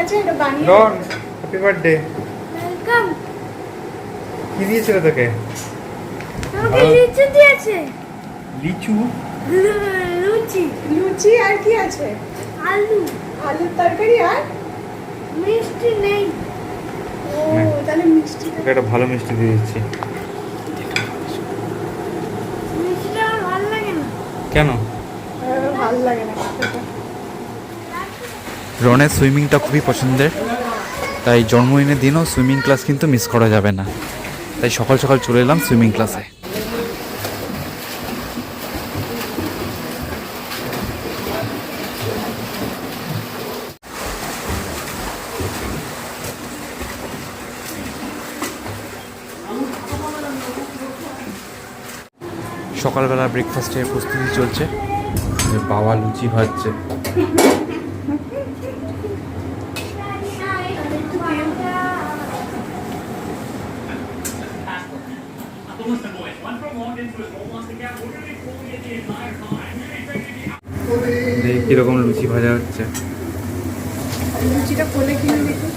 আছে, এটা বানিয়ে রন হ্যাপি বার্থডে। ওয়েলকাম। কি দিয়েছিল তোকে? আমাকে লিচু দিয়েছে। লিচু? লুচি। লুচি আর কি আছে? আলু। আলুর তরকারি আর মিষ্টি নেই। ও তাহলে মিষ্টি। তোকে একটা ভালো মিষ্টি দিয়ে দিচ্ছি। মিষ্টিটা আমার ভালো লাগে না। কেন? ভালো লাগে না। রনের সুইমিংটা খুবই পছন্দের, তাই জন্মদিনের দিনও সুইমিং ক্লাস কিন্তু মিস করা যাবে না। তাই সকাল সকাল চলে এলাম সুইমিং ক্লাসে। সকালবেলা ব্রেকফাস্টের প্রস্তুতি চলছে। বাবা লুচি ভাজছে। দেখি কিরকম লুচি ভাজা হচ্ছে। লুচিটা কোলে কিনে দেখি।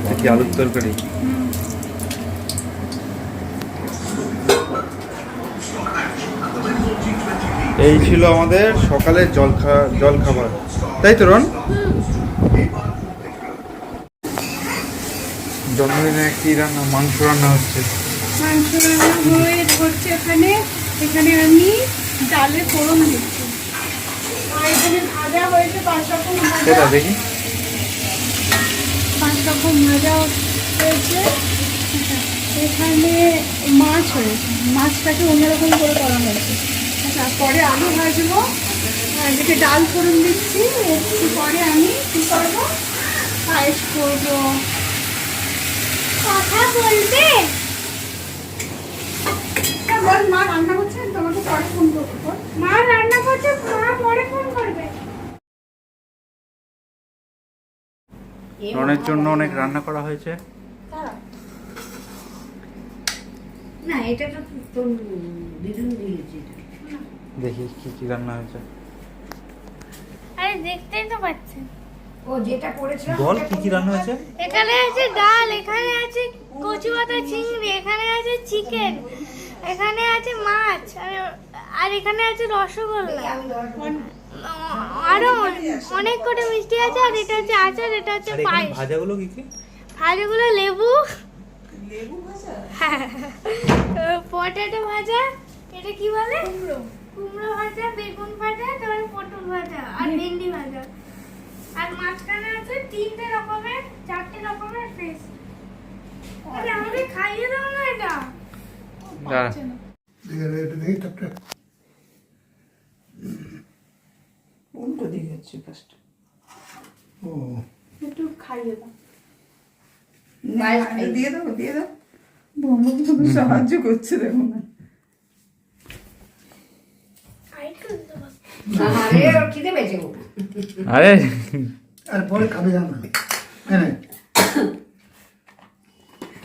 দেখি আলুর তরকারি। এই ছিল আমাদের সকালের জলখাবার, তাই তো রন? জন্মদিনে কি রান্না? মাংস রান্না হচ্ছে। মাংস রান্না হচ্ছে এখানে। এখানে আমি ডালের ফোড়ন দিচ্ছি। আর এখানে ভাজা হয়েছে 5 রকম ভাজা। সেটা দেখি। 5 রকম ভাজা হয়েছে। এখানে মাছ হয়েছে, মাছটাকে অন্যরকম করে করা হয়েছে। আচ্ছা, পরে আলু ভাজবো। এদিকে ডাল ফোড়ন দিচ্ছি। একটু পরে আমি কী করবো? পায়েস করবো। কথা বলবে? বল, মা রান্না করছে, তোমাকে পরে ফোন করবো। মা রান্না করছে, মা পরে ফোন করবে। রনের জন্য অনেক রান্না করা হয়েছে। না, এটা তো তোর দিদুন দিয়েছে। দেখি কি কি রান্না হয়েছে। আরে দেখতেই তো পাচ্ছেন। ও যেটা করেছিল বল কি কি রান্না হয়েছে। এখানে আছে ডাল, এখানে আছে কচু পাতা চিংড়ি, এখানে আছে চিকেন, এখানে আছে মাছ, আর এখানে আছে রসগোল্লা, আরো অনেক কটা মিষ্টি আছে। আর এটা হচ্ছে আচার, এটা হচ্ছে পায়েস। ভাজাগুলো কি কি? ভাজাগুলো লেবু ভাজা, পটেটো ভাজা, এটা কি বলে, কুমড়ো ভাজা, বেগুন ভাজা, তারপরে পটল ভাজা আর ভেন্ডি ভাজা। আর মাঝখানে আছে 3টে রকমের 4টে রকমের ফিশ। আরে আমাকে খাইয়ে দাও না এটা। দাঁড়া। দেখি টপটা উল্টো দিকে হচ্ছে ফার্স্ট। ও একটু খাইয়ে দাও। দিয়ে দাও দিয়ে দাও। বম্ব কিন্তু সাহায্য করছে দেখো না। আরে ওর খিদে পেয়েছে গো। আরে আর পরে খাবে না। হ্যাঁ,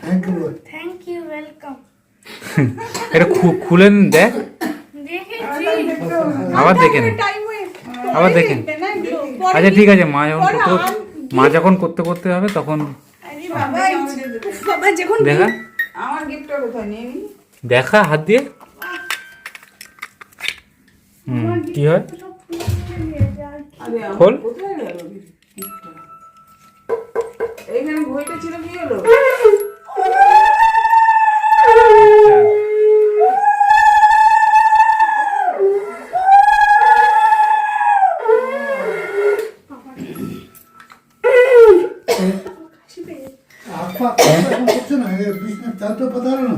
thank you. Thank you, welcome. এটা খুলেন দেখ। দেখেছি। আবার দেখে নে। আবার দেখেন। আচ্ছা ঠিক আছে, মা যখন করতে করতে হবে তখন বাবা যখন দেখা। আমার গিফটটা কোথায় নিয়ে নি? দেখা হাত দিয়ে। কি হয়? খোল। কোথায় গেল গিফটটা? এইখানে ঘড়িটা ছিল, কি হলো? আপা এখন করছে না, বিষ্ণু চাল তো পতা না।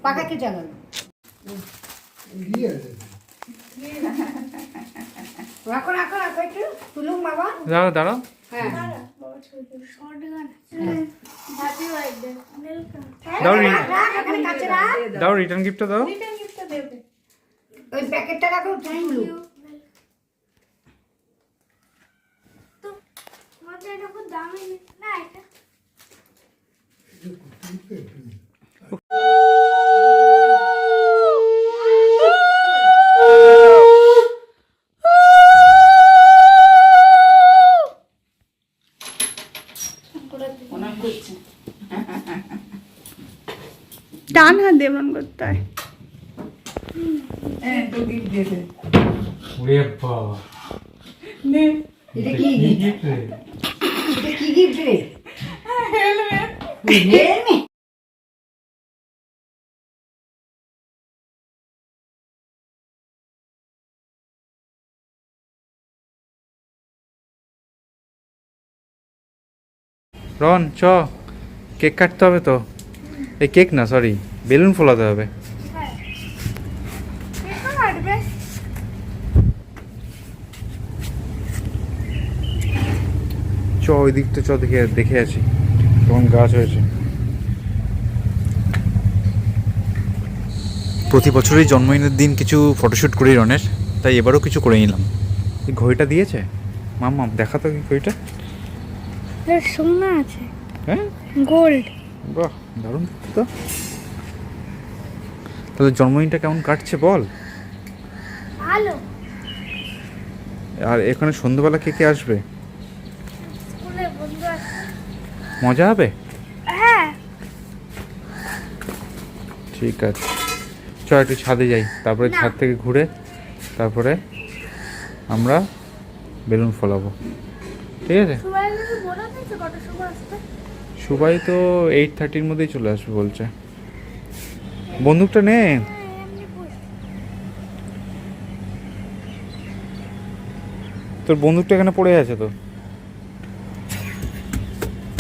পাখাকে চালানো। কি আছে? রাখো রাখো রাখো, একটু তুলুক বাবা। দাঁড়াও দাঁড়াও। হ্যাঁ, শর্ট হ্যাপি বার্থডে দাও এখানে কাছে রাখ দাও রিটার্ন গিফটটা দাও। রিটার্ন গিফটটা দেবে ওই প্যাকেটটা রাখো থ্যাংক ইউ তো মজা এটা খুব দামি না এটা প্রণাম করছি। ডান হাত দিয়ে মন করতে হয় হ্যাঁ তো গিফট দিয়ে দে। ওরে বাবা, নে এটা কি গিফট? রে? এটা কি গিফট রে? হেলমেট। রন চ, কেক কাটতে হবে তো। এই কেক না, সরি, বেলুন ফোলাতে হবে। কাটবে চ ওই দিকটা, চ দেখে দেখে আছি কেমন গাছ হয়েছে। প্রতি বছরই জন্মদিনের দিন কিছু ফটোশ্যুট করি রনের, তাই এবারও কিছু করে নিলাম। এই ঘড়িটা দিয়েছে মাম্মা, দেখা তো কি ঘড়িটা। সোনা আছে হ্যাঁ, গোল্ড বাহ দারুণ দেখতে তো। তাহলে জন্মদিনটা কেমন কাটছে বল। ভালো আর এখানে সন্ধ্যাবেলা কে কে আসবে? স্কুলে বন্ধু আছে মজা হবে। হ্যাঁ ঠিক আছে, চ একটু ছাদে যাই, তারপরে ছাদ থেকে ঘুরে তারপরে আমরা বেলুন ফোলাবো। ঠিক আছে, সবাই কিছু বলা হয়েছে কত সময় আসবে সুবাই তো 8:30-র মধ্যেই চলে আসবে বলছে। বন্দুকটা নে, এমনি বসে তোর বন্দুকটা এখানে পড়ে আছে তো।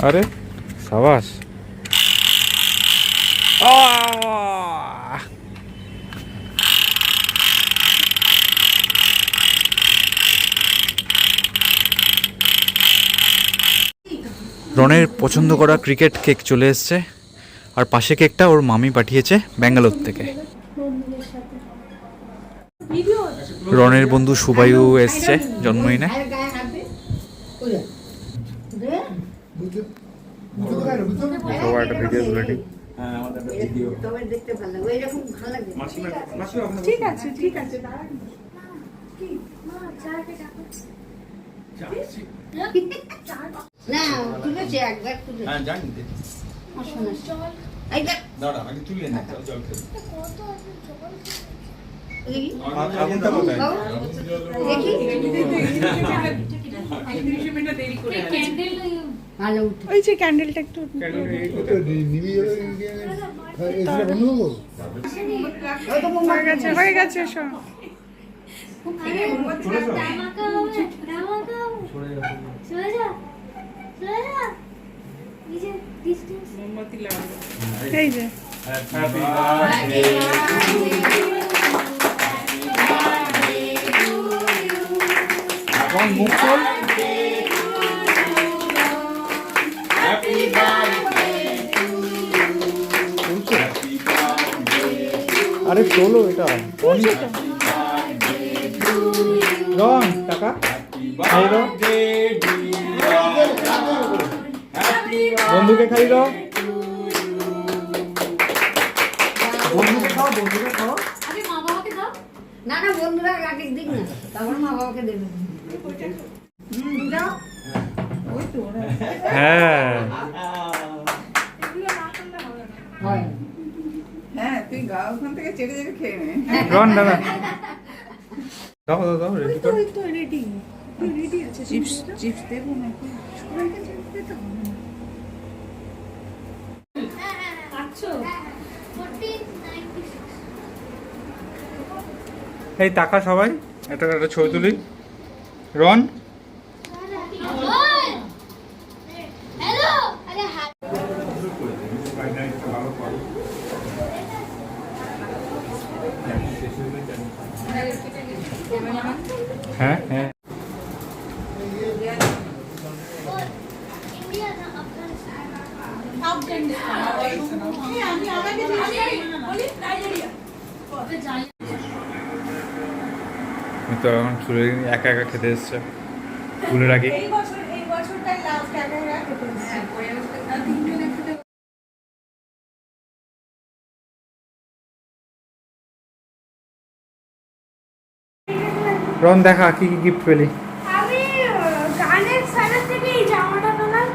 আরে সাবাস। আহ! রনের পছন্দ করা ক্রিকেট কেক চলে এসছে, আর পাশে কেকটা ওর মামি পাঠিয়েছে ব্যাঙ্গালোর থেকে। রনের বন্ধু সুবায়ু এসছে জন্মদিনে। আর গায়ে হাত দে। ওই দে। দে। বুঝতে পারো বুঝতে পারো সবার একটা ভিডিও রেডি। তবে দেখতে ভালো লাগে। ওইরকম ভালো লাগে। ঠিক আছে ঠিক আছে দাঁড়া কি মা চাকে ডাকো না, তুলেছে একবার তুলেছে। হ্যাঁ জানি আসো না। এই দেখ। দাঁড়া আগে তুলে নে জল খেতে কত আছে জল দেখি। আগুনটা কোথায় বাবু, দেখি। ভালো উঠে। ওই যে ক্যান্ডেলটা একটু তো নিবি এসে বন্ধ করবো ওই তো মোমবাতি হয়ে গেছে সব এই যে এখন মুখ খোল। আরে চলো এটা রন টাকা খাই র, বন্ধুকে খাই র, বন্ধুকে খাও, বন্ধুকে খাও। না না, বন্ধুরা আগে দিক না, তারপর মা বাবাকে দেবে। দাও। ওই তো হ্যাঁ হয়। হ্যাঁ তুই গা ওখান থেকে চেটে চেটে খেয়ে নে। রন দাদা দাও দাও দাও রেডি কর। তো রেডি রেডি আছে চিপস চিপস দেবো না সবাইকে যেতে তো হবে না আচ্ছা এই টাকা সবাই একটা একটা ছবি তুলি। রন হ্যাঁ হ্যাঁ इंडिया था अपना তো এখন চলে একা একা খেতে এসছে স্কুলের আগে। এই বছরটাই লাস্ট একা খেতে এসেছি। রন দেখা কি কি গিফট পেলি? আমি গানের সাইড থেকে এই জামাটা পেলাম,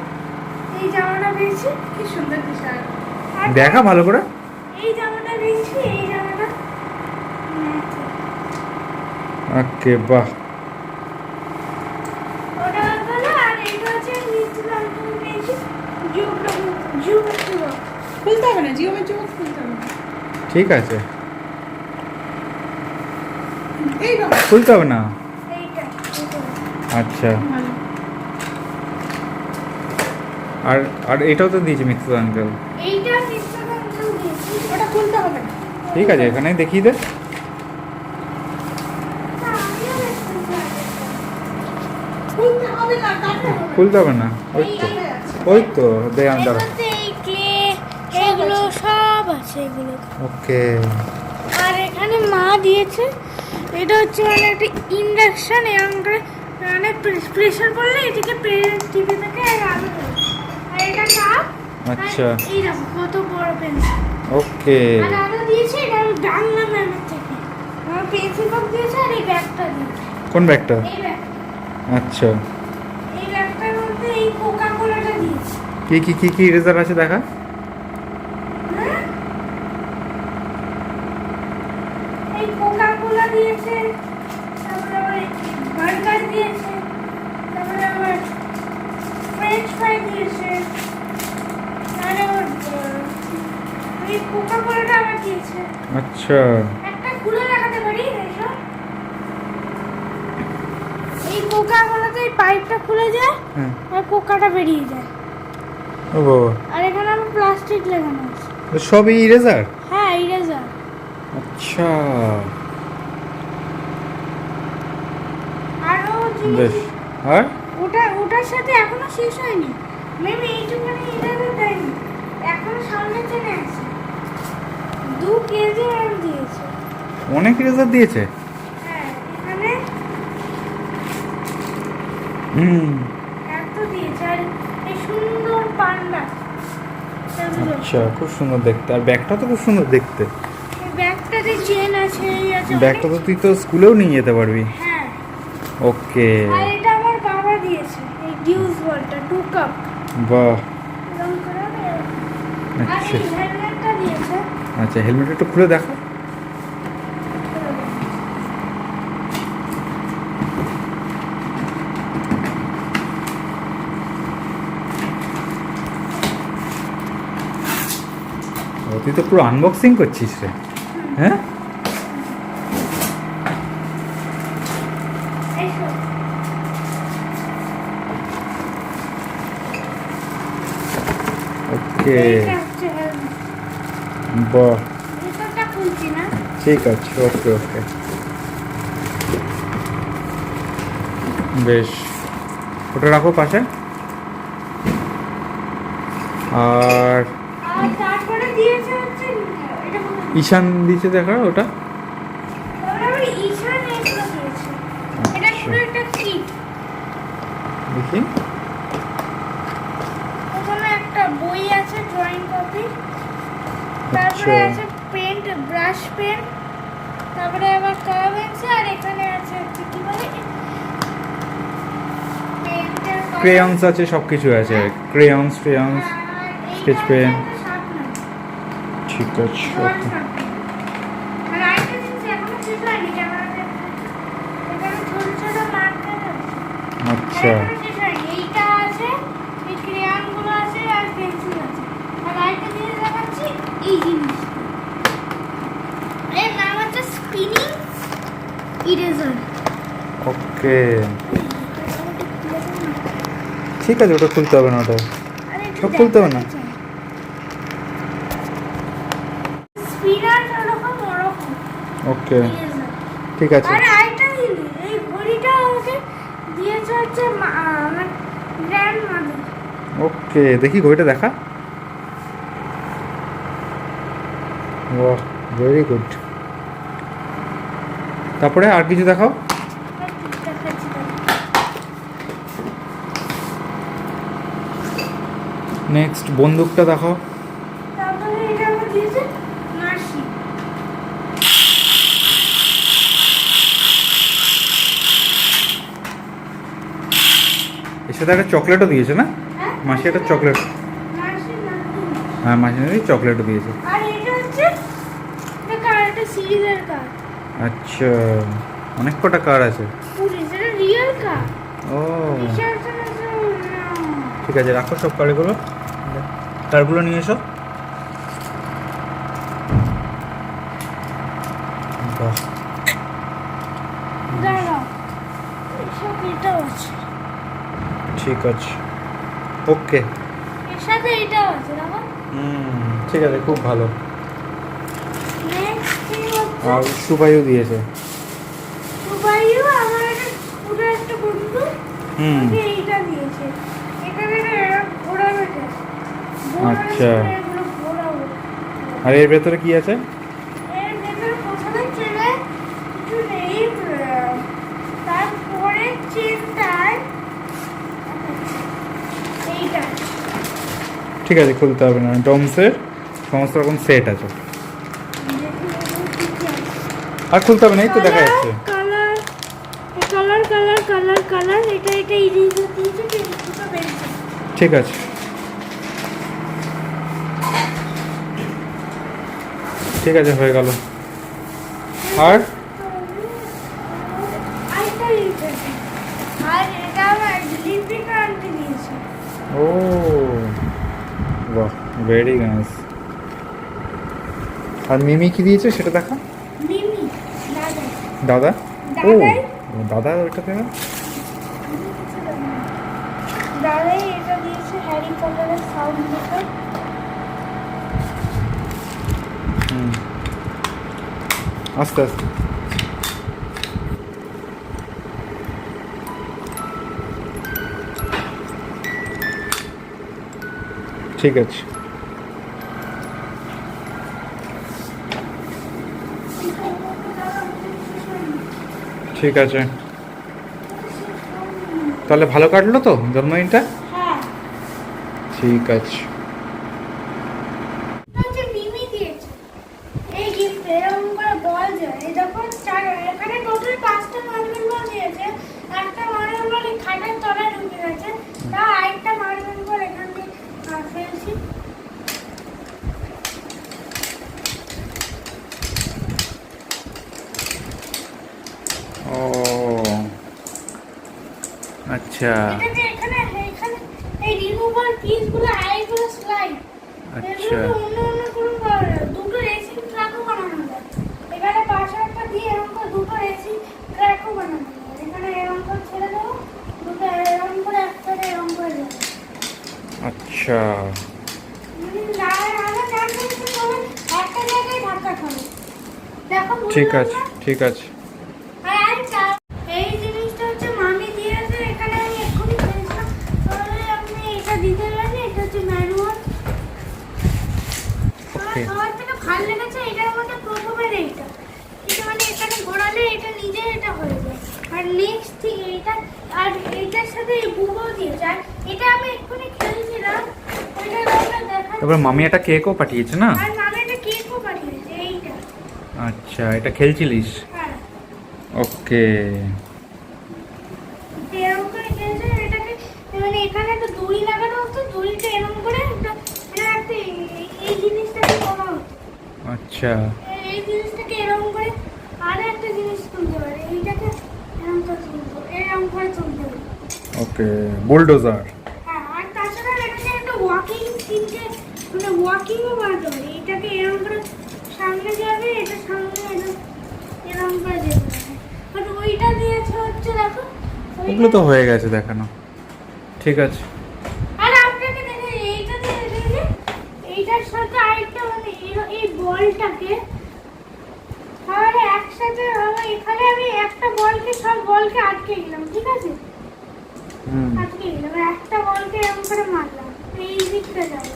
এই জামাটা পেয়েছি, কি সুন্দর টি শার্ট। দেখা ভালো করে। এই জামাটা পেয়েছি, এই জামাটা ওকে, বাহ। ওটা পেলাম। আর এইটা হচ্ছে মিষ্টি লালটুকু পেয়েছি, জিওমেট্রি বক্স। খুলতে হবে না, জিওমেট্রি বক্স খুলতে হবে না। ঠিক আছে, এই বাবা, খুলতে হবে না। এইটা আচ্ছা, ভালো। আর আর এটাও তো দিয়েছে মিক্স আঙ্কেল। এইটা মিষ্টি লালটুকু দিয়েছি। ওটা খুলতে হবে না। ঠিক আছে, এখানে দেখিয়ে দে। না, আমিও দেখতে চাই। খুলতে হবে না, কাটতে হবে না। খুলতে হবে না, ওই তো এইখানে আছে। ওই তো দে আন্দার। এটাতে এই ক্লে এগুলো সব আছে এগুলো। ওকে, আর এখানে মা দিয়েছে, এটা হচ্ছে মানে একটা ইন্ডাকশন, মানে প্রেশার করলে এটাকে টিভি থেকে আলো দেবে। আর এটা কাপ। আচ্ছা। এই দেখো কত বড় পেন্সিল। ওকে, আর আলো দিয়েছে, এটা আমি বাংলা ম্যামের থেকে আমার পেন্সিল বক্স দিয়েছে। আর এই ব্যাগটা দিয়েছে, কোন ব্যাগটা? এই ব্যাগটা, আচ্ছা, এই ব্যাগটার মধ্যে এই কোকা কোলাটা দিয়েছে। কি কি কি কি ইরেজার আছে দেখা। হ্যাঁ? এই কোকা কোলা দিয়েছে, তারপরে আবার বার্গার দিয়েছে, তারপরে আবার ফ্রেঞ্চ ফ্রাই দিয়েছে, আর আবার এই কোকা কোলাটা আবার দিয়েছে। আচ্ছা, একটা খুলে দেখাতে পারি এসব। এই কোকা কোলাতে এই পাইপটা খুলে যায় হ্যাঁ। আর কোকাটা বেরিয়ে যায়। ও বাবা, আর এখানে আবার প্লাস্টিক লাগানো আছে। তো সবই ইরেজার। হ্যাঁ, ইরেজার। আচ্ছা, আরও বেশ। জিনিস, আর ওটার সাথে এখনো শেষ হয়নি। ম্যাম এইটুখানি ইরেজার দেয়নি, এখনো সামনে চেনে আছে। 2 কেজি ম্যাম দিয়েছে। অনেক ইরেজার দিয়েছে। হ্যাঁ, এখানে হুম, এত দিয়েছে। আর এই সুন্দর পান্ডা এগুলো। আচ্ছা, খুব সুন্দর দেখতে। আর ব্যাগটা তো খুব সুন্দর দেখতে। এই ব্যাগটাতে চেন আছে, এই আছে ব্যাগটা তো অনেক- তুই তো স্কুলেও নিয়ে যেতে পারবি। হ্যাঁ। ওকে, আর এটা আমার বাবা দিয়েছে, এই ডিউস বলটা 2 কাপ। বাহ। এরকম করে আর আচ্ছা এই হেলমেটটা দিয়েছে। আচ্ছা, হেলমেট একটু খুলে দেখো। ও, তুই তো পুরো আনবক্সিং করছিস রে। হ্যাঁ, এসো। ওকে, এইটা হচ্ছে হেলমেট। বাহ, ভিতরটা খুলছি না। ঠিক আছে, ওকে ওকে, বেশ। ওটা রাখো পাশে। আর আর তারপরে দিয়েছে হচ্ছে এটা বলতে ঈশান দিয়েছে দেখা ওটা। তারপরে আবার ঈশান এগুলো দিয়েছে। এটা শুধু একটা কিট। দেখি, ওখানে একটা বই আছে, ড্রয়িং কপি, তারপরে আচ্ছা। আছে পেন্ট, ব্রাশ পেন, তারপরে আবার কালার পেন্সিল। আর এখানে আছে হচ্ছে কি বলে পেন্টের ক্রেয়ন্স আছে, সব কিছু আছে। Crayons sketch pen। ঠিক আছে, ওকে। আর আরেকটা জিনিস এখনো শেষ হয়নি, ক্যামেরাতে এখানে ছোট ছোট মার্কার আছে। আচ্ছা, এখনো শেষ হয়নি। এইটা আছে, এই ক্রেয়নগুলো আছে, আর পেন্সিল আছে। আর আরেকটা জিনিস দেখাচ্ছি, এই জিনিস এর নাম হচ্ছে স্পিনিং ইরেজার। ওকে, ঠিক আছে, ওটা খুলতে হবে না। ওটা সব খুলতে হবে না। স্পিনার ওরকম ওরকম ওকে, ইরেজার। ঠিক আছে। আর আরেকটা জিনিস, এই ঘড়িটা আমাকে দিয়েছে হচ্ছে আমার গ্র্যান্ড মাদার। ওকে, দেখি ঘড়িটা দেখা। বাহ, ভেরি গুড। তারপরে আর কিছু দেখাও। আর কি দেখাচ্ছি তাহলে? নেক্সট বন্দুকটা দেখাও। তারপরে এটা আমার দিয়েছে মাসি। এর সাথে একটা চকলেটও দিয়েছে না? হ্যাঁ? মাসি একটা চকলেট, মাসি নাকি? হ্যাঁ মাসি নাকি চকলেটও দিয়েছে। আর এটা হচ্ছে এটা কার, এটা সিরিজের কার। আচ্ছা, অনেক কটা কার আছে। পুলিশ, এটা রিয়েল কার। ও বিশাল না। ঠিক আছে, রাখো সব কারগুলো, কারগুলো নিয়ে এসো। বাহ, দাঁড়াও, এসব এটাও আছে। ঠিক আছে, ওকে। এর সাথে এটাও আছে, দেখো। ঠিক আছে, খুব ভালো। নেক্সট থিং হচ্ছে আর সুবাইও দিয়েছে। সুবাইও আমার একটা পুরো একটা বন্ধু ওকে এইটা দিয়েছে। এখানে ঘোরানো যায়। আচ্ছা। এগুলো ঘোরাবো। আর এর ভেতরে কি আছে? এর ভেতরে প্রথমে চলে কিছু নেই, তারপরে চেনটায় এইটা। ঠিক আছে, খুলতে হবে না। ডমসের সমস্ত রকম সেট আছে, আর খুলতে হবে না, এই তো দেখা যাচ্ছে। Colour colour colour colour colour এটা এটা ইরেজ দিয়েছে, দুটো বেরিয়েছে। ঠিক আছে, ঠিক আছে, হয়ে গেল। আর আরেকটা ইরেজ, আর এটা আমার লিপিকা আনতে দিয়েছে। ও বাহ, ভেরি নাইস। আর মিমি কি দিয়েছে সেটা দেখা। মিমি দাদা, দাদা ও দাদাই দাদা, ওইটা দেখা। দাদাই এটা দিয়েছে হ্যারি পটারের সাউন্ড মেকার। আস্তে আস্তে। ঠিক আছে, ঠিক আছে। তাহলে ভালো কাটলো তো জন্মদিনটা? হ্যাঁ, ঠিক আছে। এটা হচ্ছে মিমি দিয়েছে এই গিফট। এরকম করে বল যায়, এই দেখো এখানে টোটাল 5টা মার্বেল বল দিয়েছে। একটা মার্বেল বল এই খাটের তলায় ঢুকে গেছে, তা আরেকটা মার্বেল বল এখান থেকে ফেলছি। ও আচ্ছা, এটাতে এখানে এখানে এই রিমুভাল পিসগুলো আইগুলো স্লাইড। আচ্ছা। এগুলো অন্য অন্য করে করা যায়। দুটো রেসিং ট্র্যাকও বানানো যায়। এখানে পাশে একটা দিয়ে এরকম করে দুটো রেসিং ট্র্যাকও বানানো যায়। এখানে এরকম করে ছেড়ে দেবো, দুটো এরকম করে একটা এরকম করে দেবো। আচ্ছা, আগে চার করতে হবে, একটা জায়গায় ধাক্কা খাবে। দেখো ঠিক আছে, ঠিক আছে। এই জিনিসটা হচ্ছে মামি দিয়েছে। এখানে আমি এক্ষুনি খেয়েছিলাম, তাহলে আপনি এটা দিতে পারেন। এটা হচ্ছে ম্যানুয়াল। ওকে, সবার থেকে ভালো লেগেছে এটার মধ্যে প্রথমের এইটা। এটা মানে এখানে ঘোরালে এটা নিজে এটা হয়ে যায়। আর নেক্সট থিং এইটা, আর এইটার সাথে এই বুড়ো দিয়েছে। আর এটা আমি এক্ষুনি খেলছিলাম, ওইটা আমরা দেখা। তারপরে মামি একটা কেকও পাঠিয়েছে না? আর মামি একটা কেকও পাঠিয়েছে এইটা। আচ্ছা, এটা খেলছিলিস? হ্যাঁ, ওকে, এরকম করে খেলছে। এটাকে মানে এখানে একটা দড়ি লাগানো হতো, দড়িটা এরকম করে একটা এই জিনিসটাকে করা হতো। আচ্ছা, এই জিনিসটাকে এরকম করে আর একটা জিনিস তুলতে পারে। এইটাকে এরকম করে তুলতে, এরকম করে তুলতে পারে। ওকে, বুলডোজার। হ্যাঁ, আর তাছাড়া এটাকে একটা ওয়াকিং স্টিককে মানে ওয়াকিংও বানাতে পারে। এটাকে এরকম করে সামনে যাবে, এটা সামনে এরকম করে যেতে পারে। আর ওইটা দিয়েছে হচ্ছে দেখো, ওগুলো তো হয়ে গেছে দেখানো। ঠিক আছে, আর আপনাকে দেখে এইটা দিয়ে দেখে এইটার সাথে আরেকটা মানে এই বলটাকে তাহলে একসাথে হবে। এখানে আমি একটা বলকে সব বলকে আটকে দিলাম, ঠিক আছে? আটকে দিলাম, একটা বলকে এরকম করে মারলাম। এই দিকটা যাবো,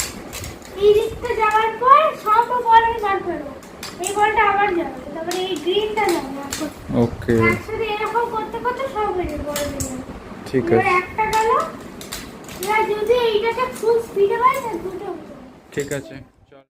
এই দিকটা যাওয়ার পর সব বল আমি বার করবো। যাবে, তারপরে এই গ্রিনটা যাবে। ওকে একসাথে এরকম করতে করতে সব হয়ে যাবে, বড় হয়ে যাবে। ঠিক এবার আছে একটা গেল, এবার যদি এইটাকে ফুল স্পিডে পাই না দুটো হয়ে যাবে। ঠিক আছে